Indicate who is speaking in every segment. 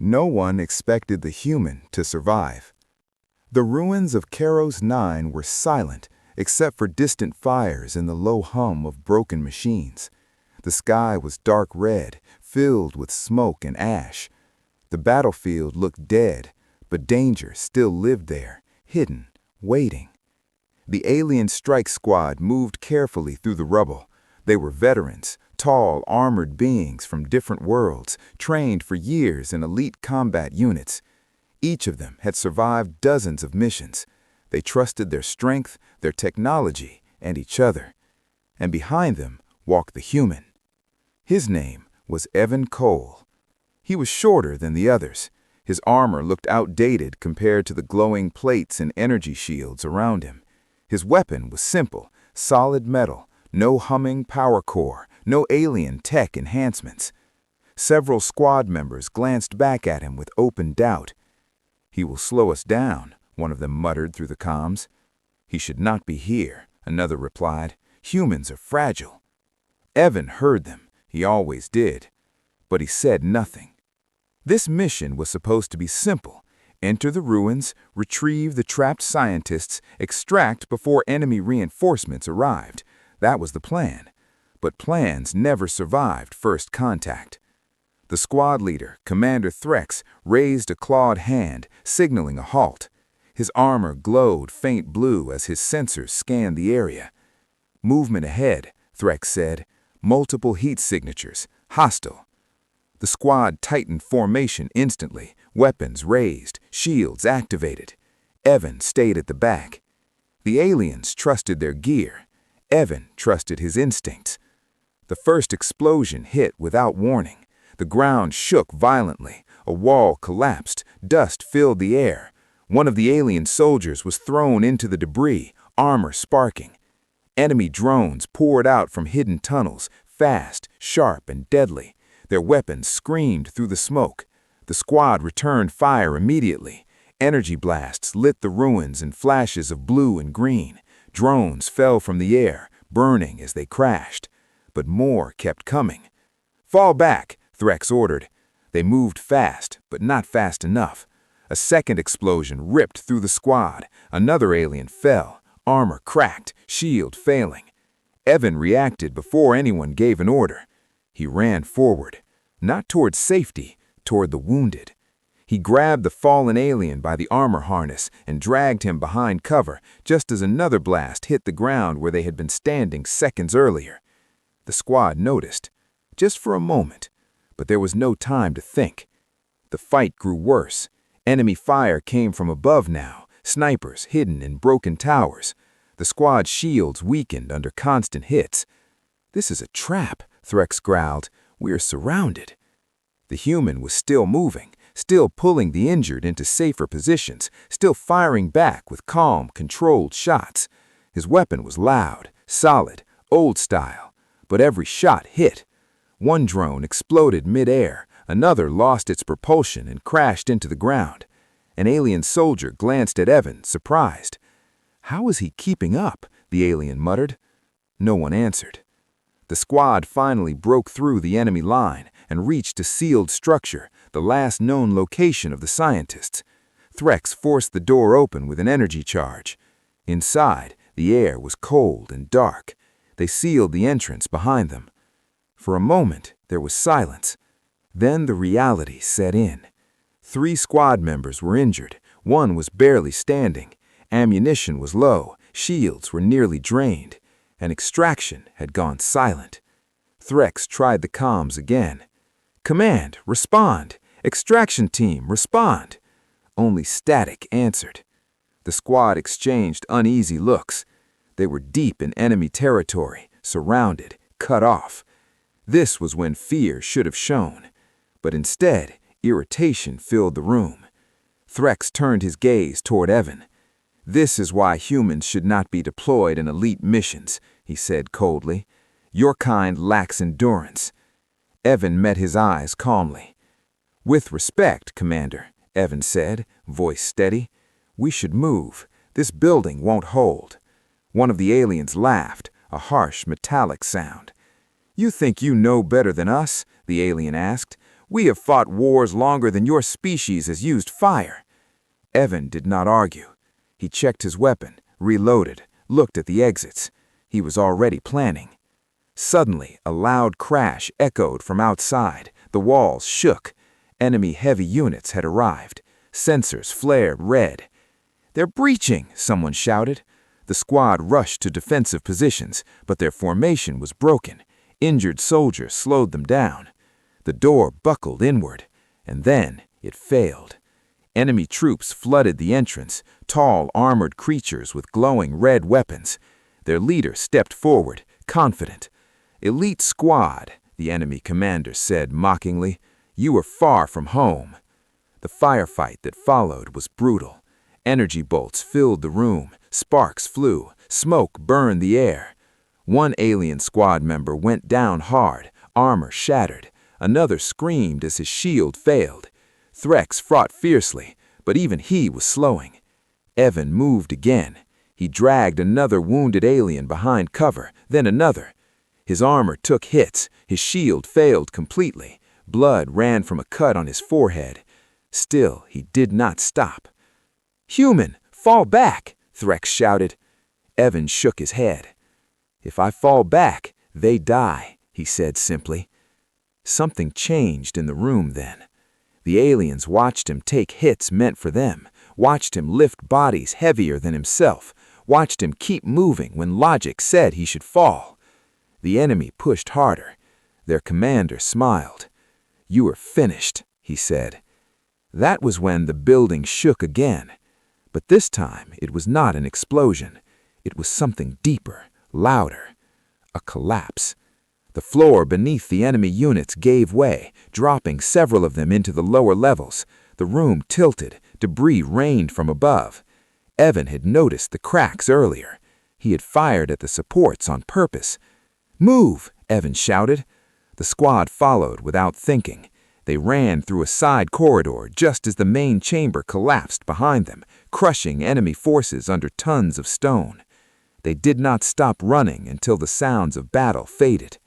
Speaker 1: No one expected the human to survive. The ruins of Keros 9 were silent, except for distant fires and the low hum of broken machines. The sky was dark red, filled with smoke and ash. The battlefield looked dead, but danger still lived there, hidden, waiting. The alien strike squad moved carefully through the rubble. They were veterans, tall, armored beings from different worlds, trained for years in elite combat units. Each of them had survived dozens of missions. They trusted their strength, their technology, and each other. And behind them walked the human. His name was Evan Cole. He was shorter than the others. His armor looked outdated compared to the glowing plates and energy shields around him. His weapon was simple, solid metal, no humming power core, no alien tech enhancements. Several squad members glanced back at him with open doubt. "He will slow us down," one of them muttered through the comms. "He should not be here," another replied. "Humans are fragile." Evan heard them. He always did. But he said nothing. This mission was supposed to be simple. Enter the ruins, retrieve the trapped scientists, extract before enemy reinforcements arrived. That was the plan. But plans never survived first contact. The squad leader, Commander Threx, raised a clawed hand, signaling a halt. His armor glowed faint blue as his sensors scanned the area. "Movement ahead," Threx said. "Multiple heat signatures. Hostile." The squad tightened formation instantly, weapons raised, shields activated. Evan stayed at the back. The aliens trusted their gear. Evan trusted his instincts. The first explosion hit without warning. The ground shook violently. A wall collapsed. Dust filled the air. One of the alien soldiers was thrown into the debris, armor sparking. Enemy drones poured out from hidden tunnels, fast, sharp, and deadly. Their weapons screamed through the smoke. The squad returned fire immediately. Energy blasts lit the ruins in flashes of blue and green. Drones fell from the air, burning as they crashed. But more kept coming. "Fall back," Threx ordered. They moved fast, but not fast enough. A second explosion ripped through the squad. Another alien fell, armor cracked, shield failing. Evan reacted before anyone gave an order. He ran forward, not toward safety, toward the wounded. He grabbed the fallen alien by the armor harness and dragged him behind cover, just as another blast hit the ground where they had been standing seconds earlier. The squad noticed, just for a moment, but there was no time to think. The fight grew worse. Enemy fire came from above now, snipers hidden in broken towers. The squad's shields weakened under constant hits. "This is a trap," Threx growled. "We are surrounded." The human was still moving, still pulling the injured into safer positions, still firing back with calm, controlled shots. His weapon was loud, solid, old style, but every shot hit. One drone exploded mid-air, another lost its propulsion and crashed into the ground. An alien soldier glanced at Evan, surprised. "How is he keeping up?" the alien muttered. No one answered. The squad finally broke through the enemy line and reached a sealed structure, the last known location of the scientists. Threx forced the door open with an energy charge. Inside, the air was cold and dark. They sealed the entrance behind them. For a moment, there was silence. Then the reality set in. 3 squad members were injured. One was barely standing. Ammunition was low. Shields were nearly drained. And extraction had gone silent. Threx tried the comms again. "Command, respond! Extraction team, respond!" Only static answered. The squad exchanged uneasy looks. They were deep in enemy territory, surrounded, cut off. This was when fear should have shown. But instead, irritation filled the room. Threx turned his gaze toward Evan. "This is why humans should not be deployed in elite missions," he said coldly. "Your kind lacks endurance." Evan met his eyes calmly. "With respect, Commander," Evan said, voice steady. "We should move. This building won't hold." One of the aliens laughed, a harsh, metallic sound. "You think you know better than us?" the alien asked. We have fought wars longer than your species has used fire." Evan did not argue. He checked his weapon, reloaded, looked at the exits. He was already planning. Suddenly, a loud crash echoed from outside. The walls shook. Enemy heavy units had arrived. Sensors flared red. "They're breaching!" someone shouted. The squad rushed to defensive positions, but their formation was broken. Injured soldiers slowed them down. The door buckled inward, and then it failed. Enemy troops flooded the entrance, tall, armored creatures with glowing red weapons. Their leader stepped forward, confident. "Elite squad," the enemy commander said mockingly. "You are far from home." The firefight that followed was brutal. Energy bolts filled the room, sparks flew, smoke burned the air. One alien squad member went down hard, armor shattered. Another screamed as his shield failed. Threx fought fiercely, but even he was slowing. Evan moved again. He dragged another wounded alien behind cover, then another. His armor took hits, his shield failed completely. Blood ran from a cut on his forehead. Still, he did not stop. "Human, fall back!" Threx shouted. Evan shook his head. "If I fall back, they die," he said simply. Something changed in the room then. The aliens watched him take hits meant for them, watched him lift bodies heavier than himself, watched him keep moving when logic said he should fall. The enemy pushed harder. Their commander smiled. "You are finished," he said. That was when the building shook again. But this time it was not an explosion. It was something deeper, louder. A collapse. The floor beneath the enemy units gave way, dropping several of them into the lower levels. The room tilted, debris rained from above. Evan had noticed the cracks earlier. He had fired at the supports on purpose. "Move!" Evan shouted. The squad followed without thinking. They ran through a side corridor just as the main chamber collapsed behind them, crushing enemy forces under tons of stone. They did not stop running until the sounds of battle faded.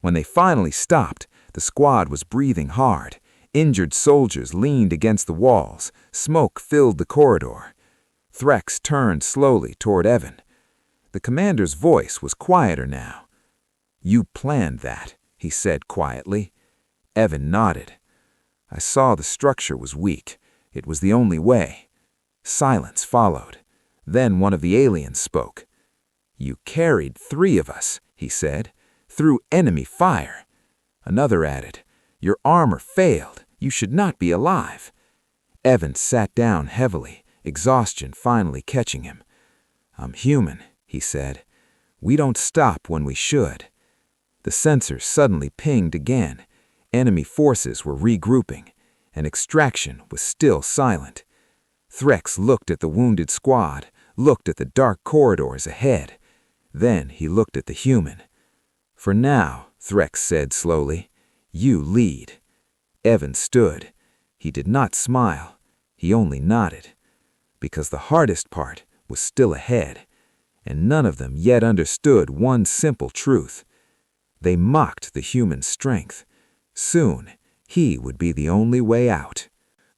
Speaker 1: When they finally stopped, the squad was breathing hard. Injured soldiers leaned against the walls. Smoke filled the corridor. Threx turned slowly toward Evan. The commander's voice was quieter now. "You planned that," he said quietly. Evan nodded. "I saw the structure was weak. It was the only way." Silence followed. Then one of the aliens spoke. "You carried 3 of us," he said, "through enemy fire." Another added, "Your armor failed. You should not be alive." Evan sat down heavily, exhaustion finally catching him. "I'm human," he said. "We don't stop when we should." The sensors suddenly pinged again. Enemy forces were regrouping, and extraction was still silent. Threx looked at the wounded squad, looked at the dark corridors ahead. Then he looked at the human. "For now," Threx said slowly, "you lead." Evan stood. He did not smile. He only nodded. Because the hardest part was still ahead, and none of them yet understood one simple truth. They mocked the human strength. Soon, he would be the only way out.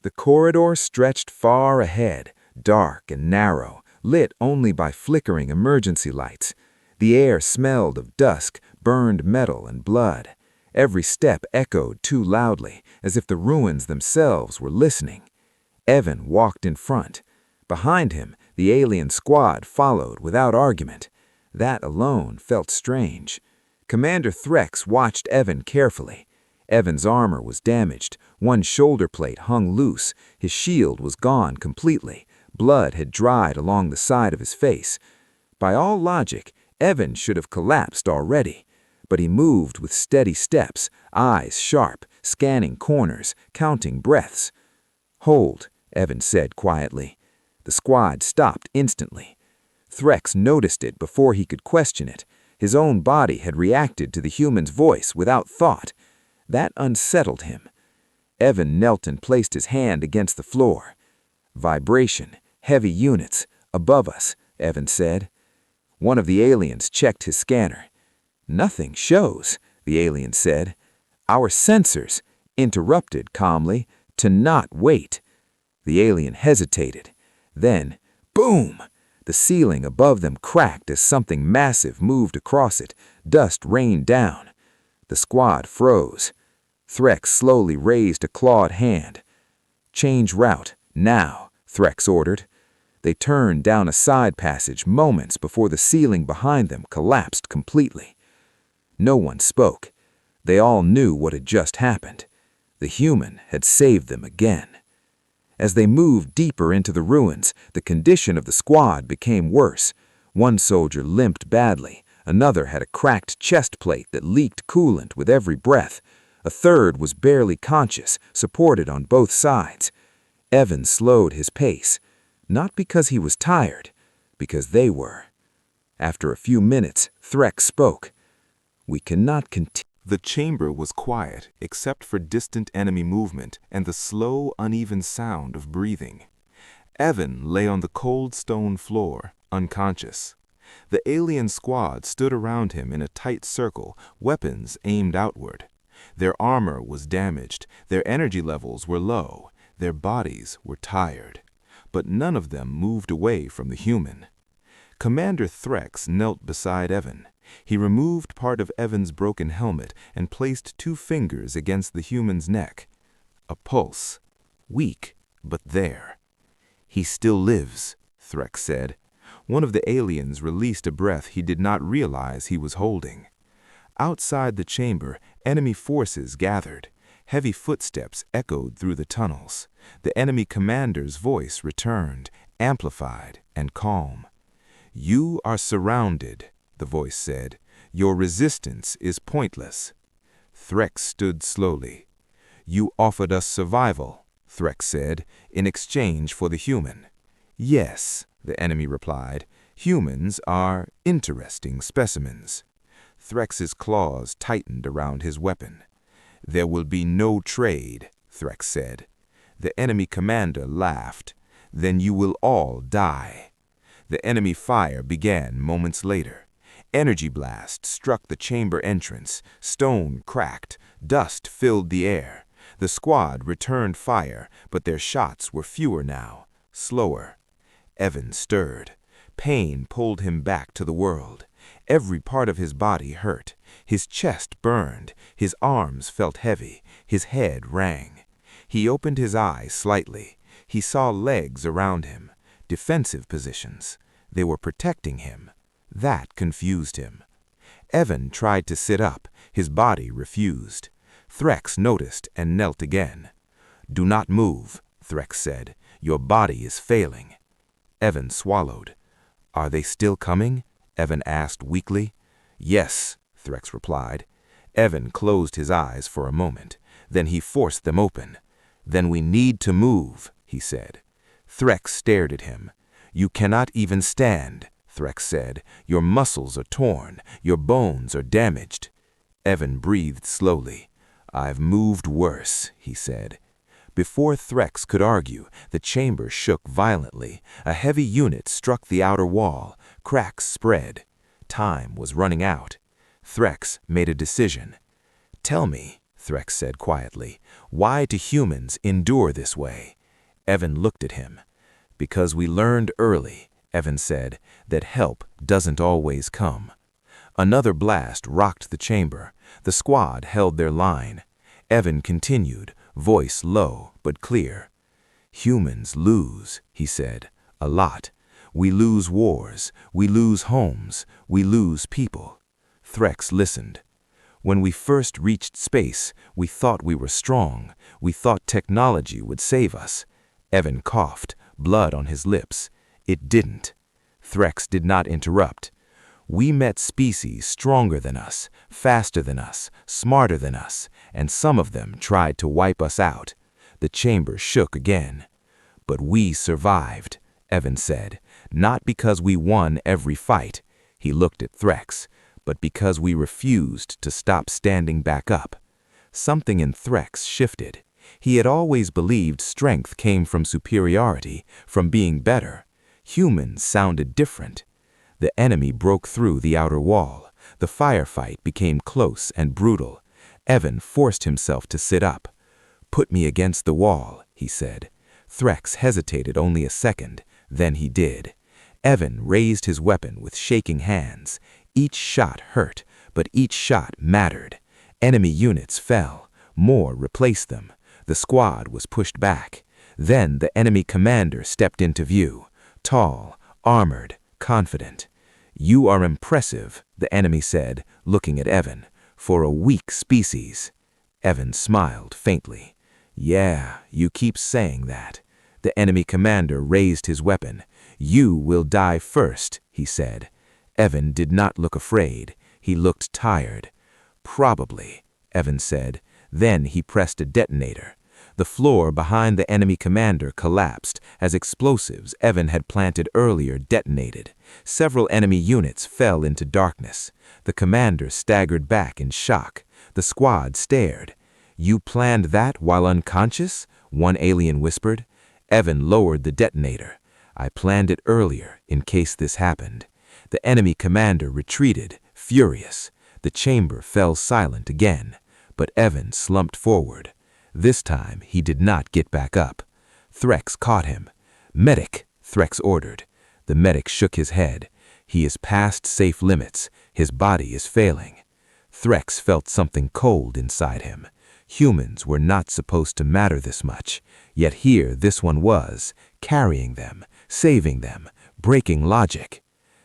Speaker 1: The corridor stretched far ahead, dark and narrow, lit only by flickering emergency lights. The air smelled of dusk, burned metal, and blood. Every step echoed too loudly, as if the ruins themselves were listening. Evan walked in front. Behind him, the alien squad followed without argument. That alone felt strange. Commander Threx watched Evan carefully. Evan's armor was damaged. One shoulder plate hung loose. His shield was gone completely. Blood had dried along the side of his face. By all logic, Evan should have collapsed already. But he moved with steady steps, eyes sharp, scanning corners, counting breaths. "Hold," Evan said quietly. The squad stopped instantly. Threx noticed it before he could question it. His own body had reacted to the human's voice without thought. That unsettled him. Evan knelt and placed his hand against the floor. "Vibration, heavy units, above us," Evan said. One of the aliens checked his scanner. "Nothing shows," the alien said. "Our sensors,
Speaker 2: interrupted calmly, "To not wait." The alien hesitated. Then, boom! The ceiling above them cracked as something massive moved across it. Dust rained down. The squad froze. Threx slowly raised a clawed hand. "Change route, now," Threx ordered. They turned down a side passage moments before the ceiling behind them collapsed completely. No one spoke. They all knew what had just happened. The human had saved them again. As they moved deeper into the ruins, the condition of the squad became worse. One soldier limped badly. Another had a cracked chest plate that leaked coolant with every breath. A third was barely conscious, supported on both sides. Evan slowed his pace, not because he was tired, because they were. After a few minutes, Threx spoke. "We cannot continue."
Speaker 1: The chamber was quiet, except for distant enemy movement and the slow, uneven sound of breathing. Evan lay on the cold stone floor, unconscious. The alien squad stood around him in a tight circle, weapons aimed outward. Their armor was damaged, their energy levels were low, their bodies were tired. But none of them moved away from the human. Commander Threx knelt beside Evan. He removed part of Evan's broken helmet and placed 2 fingers against the human's neck. A pulse. Weak, but there. "He still lives," Threx said. One of the aliens released a breath he did not realize he was holding. Outside the chamber, enemy forces gathered. Heavy footsteps echoed through the tunnels. The enemy commander's voice returned, amplified and calm. "You are surrounded," the voice said. "Your resistance is pointless." Threx stood slowly. "You offered us survival," Threx said, "in exchange for the human." "Yes," the enemy replied. "Humans are interesting specimens." Threx's claws tightened around his weapon. "There will be no trade," Threx said. The enemy commander laughed. "Then you will all die." The enemy fire began moments later. Energy blast struck the chamber entrance. Stone cracked. Dust filled the air. The squad returned fire, but their shots were fewer now, slower. Evan stirred. Pain pulled him back to the world. Every part of his body hurt. His chest burned. His arms felt heavy. His head rang. He opened his eyes slightly. He saw legs around him. Defensive positions. They were protecting him. That confused him. Evan tried to sit up. His body refused. Threx noticed and knelt again. "Do not move," Threx said. "Your body is failing." Evan swallowed. "Are they still coming?" Evan asked weakly. "Yes," Threx replied. Evan closed his eyes for a moment. Then he forced them open. "Then we need to move," he said. Threx stared at him. "You cannot even stand," Threx said. "Your muscles are torn. Your bones are damaged." Evan breathed slowly. "I've moved worse," he said. Before Threx could argue, the chamber shook violently. A heavy unit struck the outer wall. Cracks spread. Time was running out. Threx made a decision. "Tell me," Threx said quietly, "why do humans endure this way?" Evan looked at him. "Because we learned early," Evan said, "that help doesn't always come." Another blast rocked the chamber. The squad held their line. Evan continued, voice low but clear. "Humans lose," he said, "a lot. We lose wars, we lose homes, we lose people." Threx listened. "When we first reached space, we thought we were strong. We thought technology would save us." Evan coughed, blood on his lips. "It didn't." Threx did not interrupt. "We met species stronger than us, faster than us, smarter than us, and some of them tried to wipe us out." The chamber shook again. "But we survived," Evan said, "not because we won every fight." He looked at Threx. "But because we refused to stop standing back up." Something in Threx shifted. He had always believed strength came from superiority, from being better. Humans sounded different. The enemy broke through the outer wall. The firefight became close and brutal. Evan forced himself to sit up.
Speaker 2: Put me against the wall, he said. Threx hesitated only a second, then he did. Evan raised his weapon with shaking hands. Each shot hurt, but each shot mattered. Enemy units fell. More replaced them. The squad was pushed back. Then the enemy commander stepped into view. Tall, armored, confident. "You are impressive," the enemy said, looking at Evan, "for a weak species." Evan smiled faintly. "Yeah, you keep saying that." The enemy commander raised his weapon. "You will die first," he said. Evan did not look afraid. He looked tired. "Probably," Evan said. Then he pressed a detonator. The floor behind the enemy commander collapsed as explosives Evan had planted earlier detonated. Several enemy units fell into darkness. The commander staggered back in shock. The squad stared. "You planned that while unconscious?" one alien whispered. Evan lowered the detonator. "I planned it earlier in case this happened." The enemy commander retreated, furious. The chamber fell silent again, but Evan slumped forward. This time he did not get back up. Threx caught him. "Medic," Threx ordered. The medic shook his head. "He is past safe limits. His body is failing." Threx felt something cold inside him. Humans were not supposed to matter this much, yet here this one was, carrying them, saving them, breaking logic.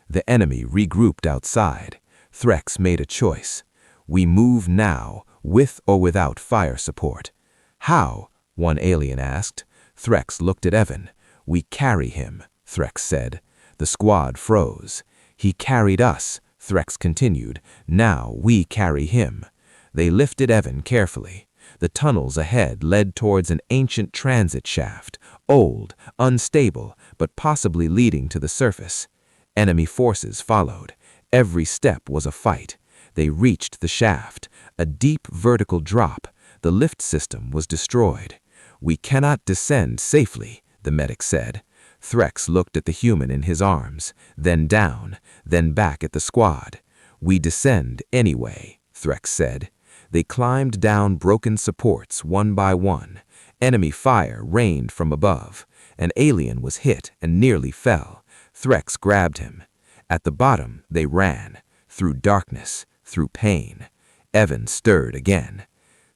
Speaker 2: The enemy regrouped outside. Threx made a choice. "We move now, with or without fire support." "How?" one alien asked. Threx looked at Evan. "We carry him," Threx said. The squad froze. "He carried us," Threx continued. "Now we carry him." They lifted Evan carefully. The tunnels ahead led towards an ancient transit shaft, old, unstable, but possibly leading to the surface. Enemy forces followed. Every step was a fight. They reached the shaft, a deep vertical drop. The lift system was destroyed. "We cannot descend safely," the medic said. Threx looked at the human in his arms, then down, then back at the squad. "We descend anyway," Threx said. They climbed down broken supports one by one. Enemy fire rained from above. An alien was hit and nearly fell. Threx grabbed him. At the bottom, they ran. Through darkness, through pain. Evan stirred again.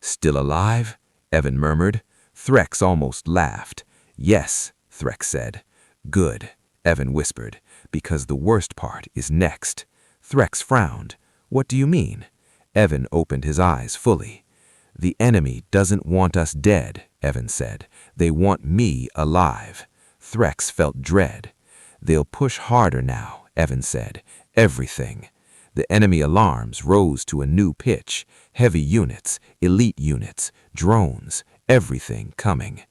Speaker 2: "Still alive?" Evan murmured. Threx almost laughed. "Yes," Threx said. "Good," Evan whispered, "because the worst part is next." Threx frowned. "What do you mean?" Evan opened his eyes fully. "The enemy doesn't want us dead," Evan said. "They want me alive." Threx felt dread. "They'll push harder now," Evan said. "Everything." The enemy alarms rose to a new pitch. Heavy units, elite units, drones, everything coming.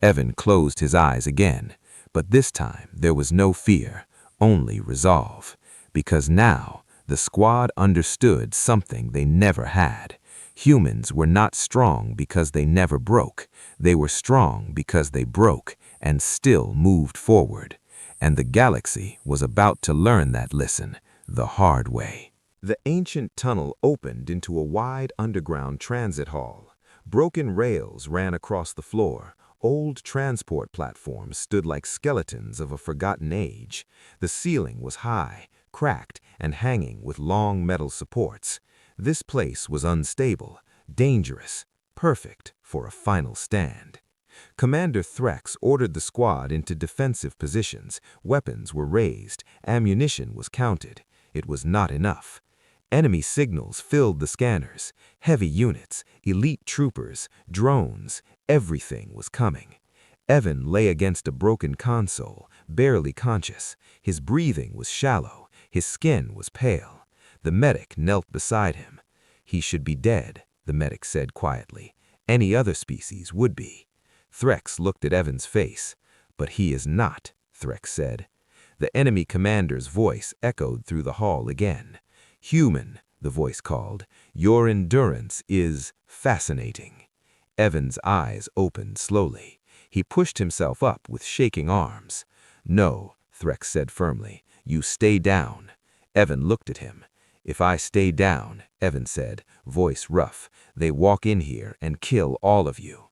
Speaker 2: Evan closed his eyes again, but this time there was no fear, only resolve. Because now the squad understood something they never had. Humans were not strong because they never broke. They were strong because they broke and still moved forward. And the galaxy was about to learn that lesson the hard way. The ancient tunnel opened into a wide underground transit hall. Broken rails ran across the floor. Old transport platforms stood like skeletons of a forgotten age. The ceiling was high, cracked, and hanging with long metal supports. This place was unstable, dangerous, perfect for a final stand. Commander Threx ordered the squad into defensive positions. Weapons were raised, ammunition was counted. It was not enough. Enemy signals filled the scanners. Heavy units, elite troopers, drones, everything was coming. Evan lay against a broken console, barely conscious. His breathing was shallow. His skin was pale. The medic knelt beside him. "He should be dead," the medic said quietly. "Any other species would be." Threx looked at Evan's face. "But he is not," Threx said. The enemy commander's voice echoed through the hall again. "Human," the voice called, "your endurance is fascinating." Evan's eyes opened slowly. He pushed himself up with shaking arms. "No," Threx said firmly, "you stay down." Evan looked at him. "If I stay down," Evan said, voice rough, "they walk in here and kill all of you."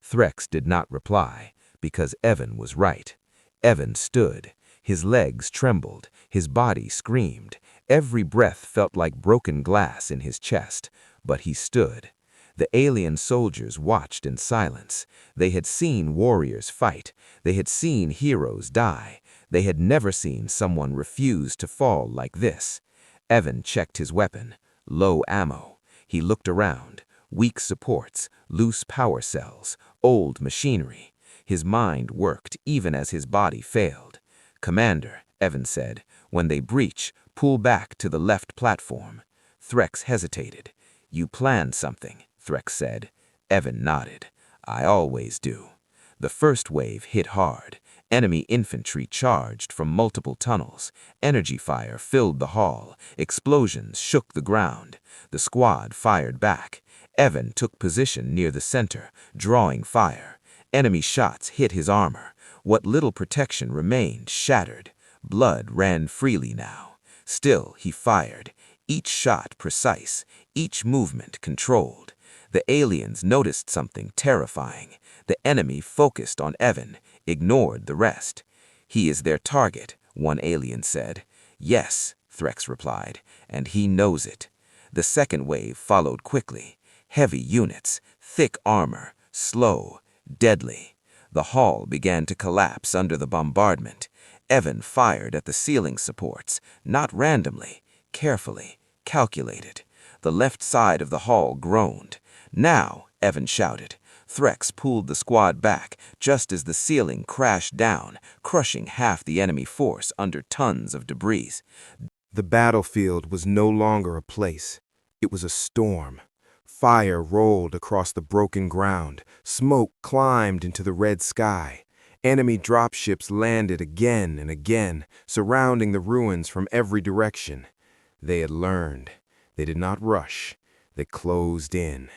Speaker 2: Threx did not reply, because Evan was right. Evan stood. His legs trembled, his body screamed. Every breath felt like broken glass in his chest, but he stood. The alien soldiers watched in silence. They had seen warriors fight. They had seen heroes die. They had never seen someone refuse to fall like this. Evan checked his weapon. Low ammo. He looked around. Weak supports, loose power cells, old machinery. His mind worked even as his body failed. "Commander," Evan said, "when they breach, pull back to the left platform." Threx hesitated. "You planned something," Threx said. Evan nodded. "I always do." The first wave hit hard. Enemy infantry charged from multiple tunnels. Energy fire filled the hall. Explosions shook the ground. The squad fired back. Evan took position near the center, drawing fire. Enemy shots hit his armor. What little protection remained shattered. Blood ran freely now. Still, he fired. Each shot precise, each movement controlled. The aliens noticed something terrifying. The enemy focused on Evan, ignored the rest. "He is their target," one alien said. "Yes," Threx replied, "and he knows it." The second wave followed quickly. Heavy units, thick armor, slow, deadly. The hall began to collapse under the bombardment. Evan fired at the ceiling supports, not randomly, carefully, calculated. The left side of the hall groaned. "Now," Evan shouted. Threx pulled the squad back just as the ceiling crashed down, crushing half the enemy force under tons of debris.
Speaker 3: The battlefield was no longer a place. It was a storm. Fire rolled across the broken ground. Smoke climbed into the red sky. Enemy dropships landed again and again, surrounding the ruins from every direction. They had learned. They did not rush. They closed in.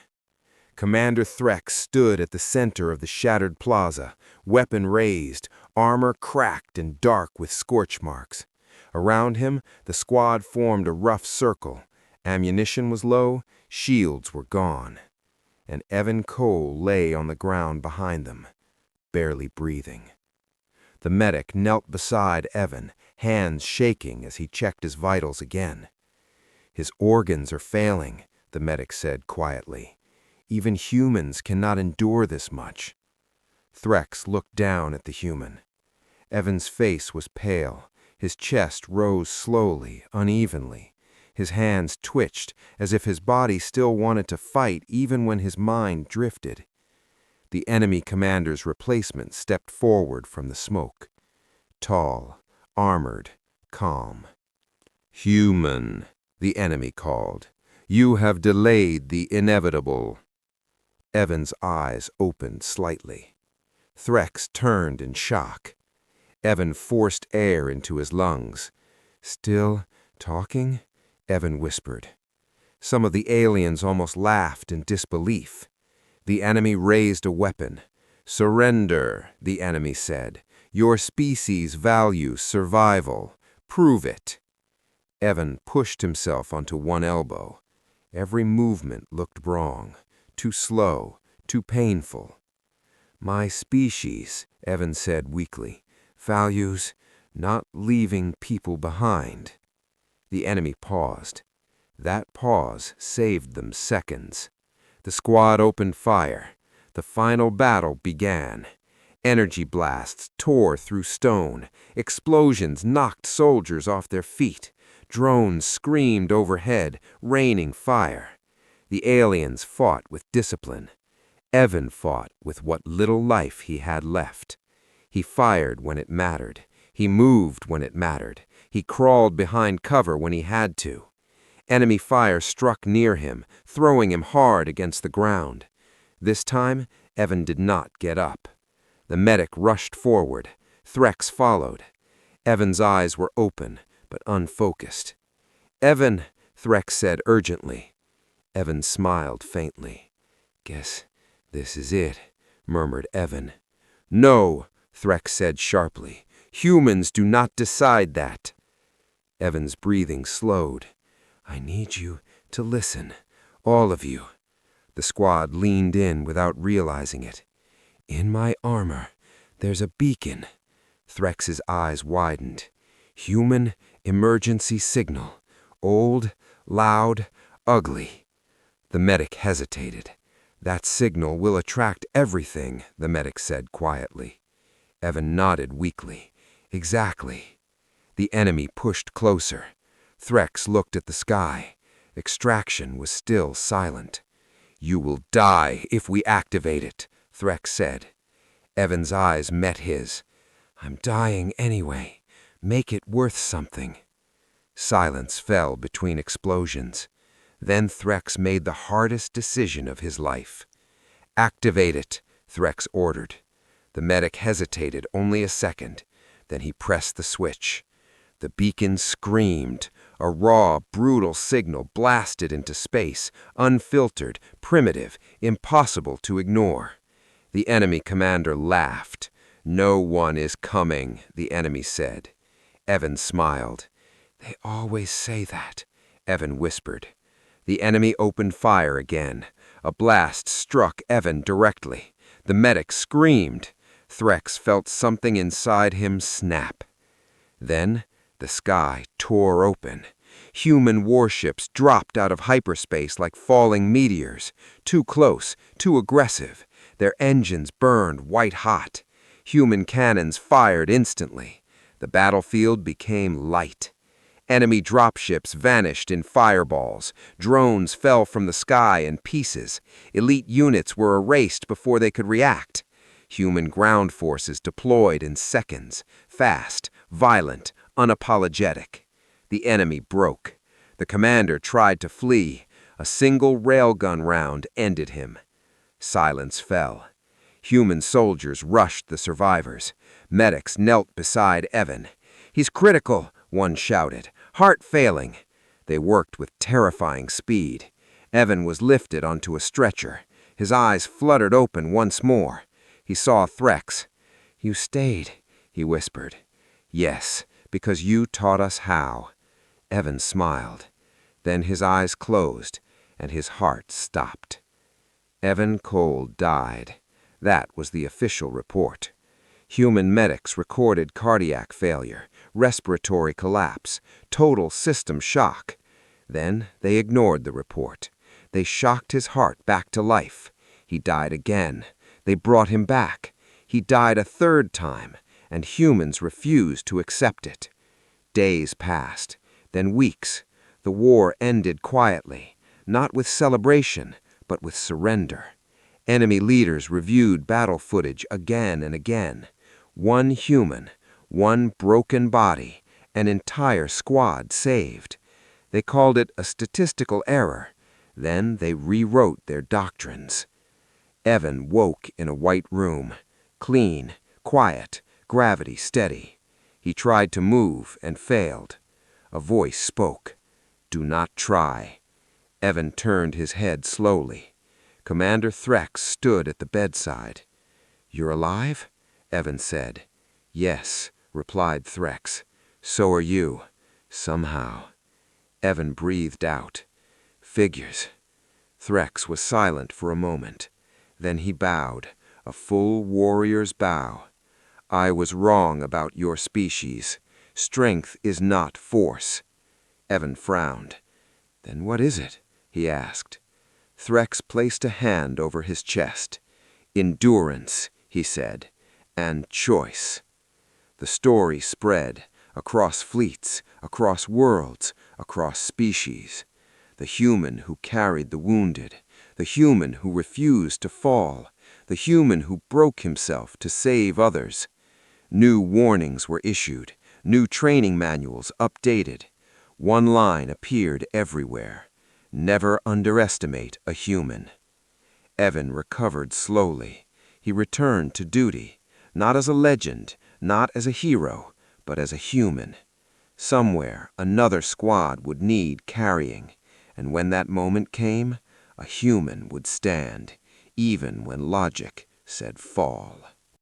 Speaker 3: Commander Threx stood at the center of the shattered plaza, weapon raised, armor cracked and dark with scorch marks. Around him, the squad formed a rough circle. Ammunition was low, shields were gone. And Evan Cole lay on the ground behind them, barely breathing. The medic knelt beside Evan, hands shaking as he checked his vitals again. "His organs are failing," the medic said quietly. "Even humans cannot endure this much." Threx looked down at the human. Evan's face was pale. His chest rose slowly, unevenly. His hands twitched, as if his body still wanted to fight even when his mind drifted. The enemy commander's replacement stepped forward from the smoke. Tall, armored, calm. "Human," the enemy called. "You have delayed the inevitable." Evan's eyes opened slightly. Threx turned in shock. Evan forced air into his lungs. "Still talking?" Evan whispered. Some of the aliens almost laughed in disbelief. The enemy raised a weapon. "Surrender," the enemy said. "Your species values survival. Prove it." Evan pushed himself onto one elbow. Every movement looked wrong, too slow, too painful. "My species," Evan said weakly, "values not leaving people behind." The enemy paused. That pause saved them seconds. The squad opened fire. The final battle began. Energy blasts tore through stone. Explosions knocked soldiers off their feet. Drones screamed overhead, raining fire. The aliens fought with discipline. Evan fought with what little life he had left. He fired when it mattered. He moved when it mattered. He crawled behind cover when he had to. Enemy fire struck near him, throwing him hard against the ground. This time, Evan did not get up. The medic rushed forward. Threx followed. Evan's eyes were open, but unfocused. "Evan," Threx said urgently. Evan smiled faintly. "Guess this is it," murmured Evan. "No," Threx said sharply. "Humans do not decide that." Evan's breathing slowed. "I need you to listen, all of you." The squad leaned in without realizing it. In my armor, there's a beacon. Threx's eyes widened. Human emergency signal. Old, loud, ugly. The medic hesitated. That signal will attract everything, the medic said quietly. Evan nodded weakly. Exactly. The enemy pushed closer. Threx looked at the sky. Extraction was still silent. You will die if we activate it, Threx said. Evan's eyes met his. I'm dying anyway. Make it worth something. Silence fell between explosions. Then Threx made the hardest decision of his life. Activate it, Threx ordered. The medic hesitated only a second. Then he pressed the switch. The beacon screamed. A raw, brutal signal blasted into space, unfiltered, primitive, impossible to ignore. The enemy commander laughed. No one is coming, the enemy said. Evan smiled. They always say that, Evan whispered. The enemy opened fire again. A blast struck Evan directly. The medic screamed. Threx felt something inside him snap. Then the sky tore open. Human warships dropped out of hyperspace like falling meteors. Too close, too aggressive. Their engines burned white-hot. Human cannons fired instantly. The battlefield became light. Enemy dropships vanished in fireballs. Drones fell from the sky in pieces. Elite units were erased before they could react. Human ground forces deployed in seconds. Fast, violent, unapologetic. The enemy broke. The commander tried to flee. A single railgun round ended him. Silence fell. Human soldiers rushed the survivors. Medics knelt beside Evan. He's critical, one shouted. Heart failing. They worked with terrifying speed. Evan was lifted onto a stretcher. His eyes fluttered open once more. He saw Threx. You stayed, he whispered. Yes, because you taught us how. Evan smiled. Then his eyes closed, and his heart stopped. Evan Cole died. That was the official report. Human medics recorded cardiac failure, respiratory collapse, total system shock. Then they ignored the report. They shocked his heart back to life. He died again. They brought him back. He died a third time, and humans refused to accept it. Days passed, then weeks. The war ended quietly, not with celebration, but with surrender. Enemy leaders reviewed battle footage again and again. One human, one broken body, an entire squad saved. They called it a statistical error. Then they rewrote their doctrines. Evan woke in a white room, clean, quiet, gravity steady. He tried to move and failed. A voice spoke. Do not try. Evan turned his head slowly. Commander Threx stood at the bedside. You're alive? Evan said. Yes, replied Threx. So are you. Somehow. Evan breathed out. Figures. Threx was silent for a moment. Then he bowed, a full warrior's bow. I was wrong about your species. Strength is not force. Evan frowned. Then what is it? He asked. Threx placed a hand over his chest. Endurance, he said, and choice. The story spread, across fleets, across worlds, across species. The human who carried the wounded, the human who refused to fall, the human who broke himself to save others. New warnings were issued, new training manuals updated. One line appeared everywhere. Never underestimate a human. Evan recovered slowly. He returned to duty, not as a legend, not as a hero, but as a human. Somewhere, another squad would need carrying, and when that moment came, a human would stand, even when logic said fall.